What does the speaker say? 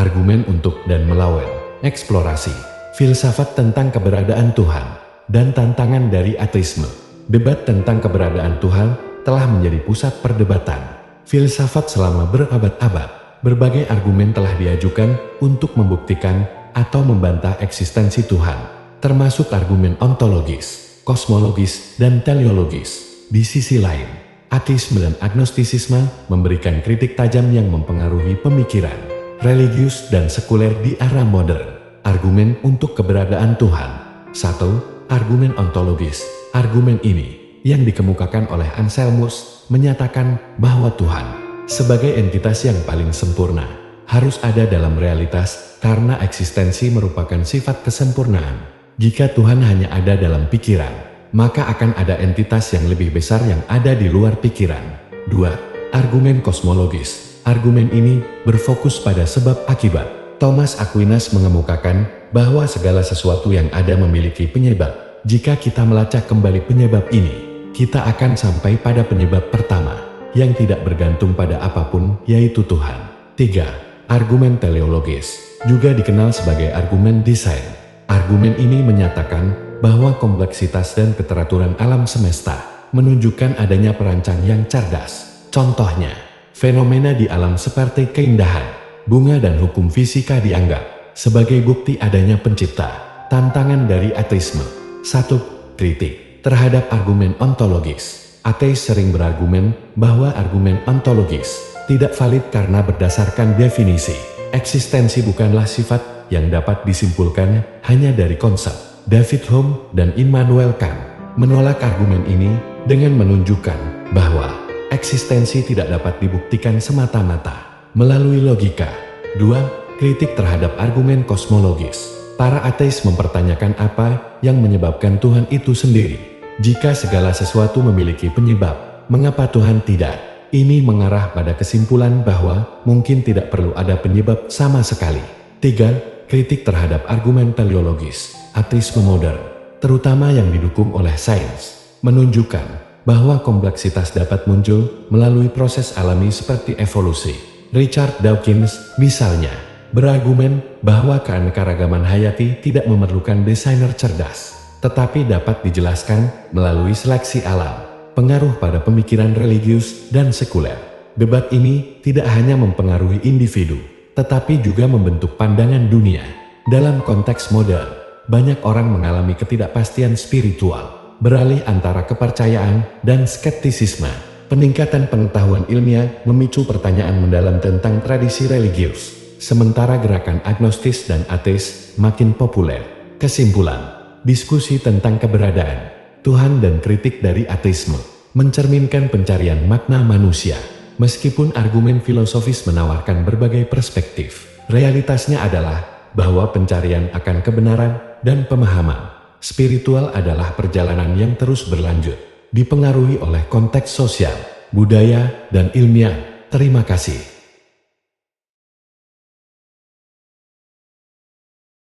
argumen untuk dan melawan, eksplorasi, filsafat tentang keberadaan Tuhan, dan tantangan dari ateisme. Debat tentang keberadaan Tuhan telah menjadi pusat perdebatan filsafat selama berabad-abad. Berbagai argumen telah diajukan untuk membuktikan atau membantah eksistensi Tuhan, termasuk argumen ontologis, kosmologis, dan teleologis. Di sisi lain, ateisme dan agnostisisme memberikan kritik tajam yang mempengaruhi pemikiran religius dan sekuler di era modern. Argumen untuk keberadaan Tuhan. 1. Argumen ontologis. Argumen ini, yang dikemukakan oleh Anselmus, menyatakan bahwa Tuhan, sebagai entitas yang paling sempurna, harus ada dalam realitas karena eksistensi merupakan sifat kesempurnaan. Jika Tuhan hanya ada dalam pikiran, maka akan ada entitas yang lebih besar yang ada di luar pikiran. 2. Argumen kosmologis. Argumen ini berfokus pada sebab akibat. Thomas Aquinas mengemukakan bahwa segala sesuatu yang ada memiliki penyebab. Jika kita melacak kembali penyebab ini, kita akan sampai pada penyebab pertama, yang tidak bergantung pada apapun, yaitu Tuhan. 3. Argumen teleologis, juga dikenal sebagai argumen desain. Argumen ini menyatakan bahwa kompleksitas dan keteraturan alam semesta menunjukkan adanya perancang yang cerdas. Contohnya, fenomena di alam seperti keindahan, bunga dan hukum fisika dianggap sebagai bukti adanya pencipta. Tantangan dari ateisme. 1. Kritik terhadap argumen ontologis. Ateis sering berargumen bahwa argumen ontologis tidak valid karena berdasarkan definisi. Eksistensi bukanlah sifat yang dapat disimpulkan hanya dari konsep. David Hume dan Immanuel Kant menolak argumen ini dengan menunjukkan bahwa eksistensi tidak dapat dibuktikan semata-mata melalui logika. 2. Kritik terhadap argumen kosmologis. Para ateis mempertanyakan apa yang menyebabkan Tuhan itu sendiri. Jika segala sesuatu memiliki penyebab, mengapa Tuhan tidak? Ini mengarah pada kesimpulan bahwa mungkin tidak perlu ada penyebab sama sekali. 3. Kritik terhadap argumen teleologis. Ateisme modern, terutama yang didukung oleh sains, menunjukkan bahwa kompleksitas dapat muncul melalui proses alami seperti evolusi. Richard Dawkins, misalnya, berargumen bahwa keanekaragaman hayati tidak memerlukan desainer cerdas, tetapi dapat dijelaskan melalui seleksi alam. Pengaruh pada pemikiran religius dan sekuler. Debat ini tidak hanya mempengaruhi individu, tetapi juga membentuk pandangan dunia. Dalam konteks modern, banyak orang mengalami ketidakpastian spiritual, beralih antara kepercayaan dan skeptisisme. Peningkatan pengetahuan ilmiah memicu pertanyaan mendalam tentang tradisi religius. Sementara gerakan agnostis dan ateis makin populer. Kesimpulan, diskusi tentang keberadaan Tuhan dan kritik dari ateisme mencerminkan pencarian makna manusia. Meskipun argumen filosofis menawarkan berbagai perspektif, realitasnya adalah bahwa pencarian akan kebenaran dan pemahaman spiritual adalah perjalanan yang terus berlanjut, dipengaruhi oleh konteks sosial, budaya, dan ilmiah. Terima kasih.